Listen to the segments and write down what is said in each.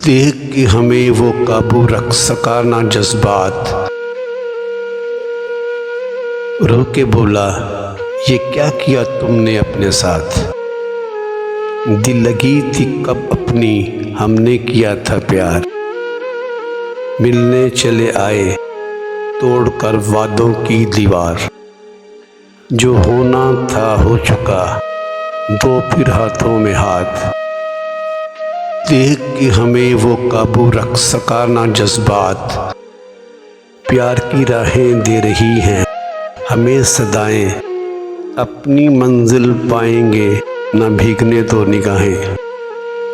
देख के हमें वो काबू रख सका ना जज्बात। रो के बोला, ये क्या किया तुमने अपने साथ। दिल लगी थी कब अपनी, हमने किया था प्यार। मिलने चले आए तोड़कर वादों की दीवार। जो होना था हो चुका, दो फिर हाथों में हाथ। देख के हमें वो काबू रख सका ना जज्बात। प्यार की राहें दे रही हैं हमें सदाएं। अपनी मंजिल पाएंगे ना भीगने दो निगाहें।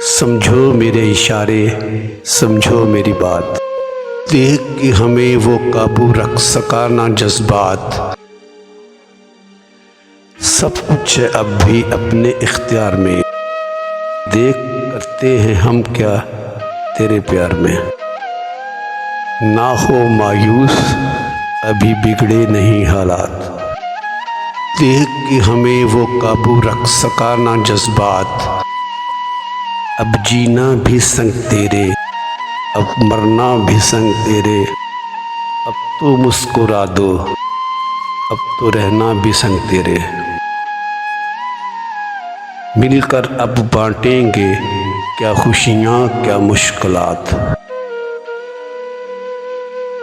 समझो मेरे इशारे, समझो मेरी बात। देख के हमें वो काबू रख सका ना जज्बात। सब कुछ है अब भी अपने इख्तियार में। देख करते हैं हम क्या तेरे प्यार में। ना हो मायूस, अभी बिगड़े नहीं हालात। देख के हमें वो काबू रख सका ना जज्बात। अब जीना भी संग तेरे, अब मरना भी संग तेरे। अब तो मुस्कुरा दो, अब तो रहना भी संग तेरे। मिलकर अब बांटेंगे क्या खुशियाँ क्या मुश्किलात।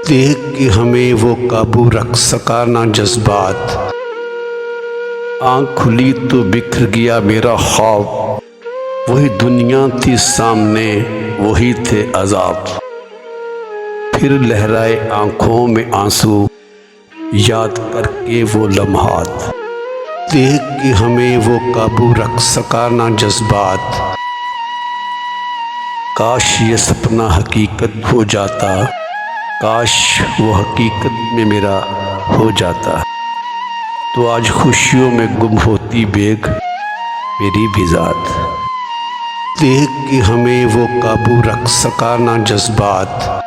देख के हमें वो काबू रख सका ना जज्बात। आँख खुली तो बिखर गया मेरा ख्वाब। वही दुनिया थी सामने, वही थे अजाब। फिर लहराए आँखों में आंसू, याद करके वो लम्हात। देख के हमें वो काबू रख सका ना जज्बात। काश ये सपना हकीकत हो जाता, काश वो हकीकत में मेरा हो जाता। तो आज खुशियों में गुम होती बेग मेरी भी ज़ात। देख के हमें वो काबू रख सका ना जज्बात।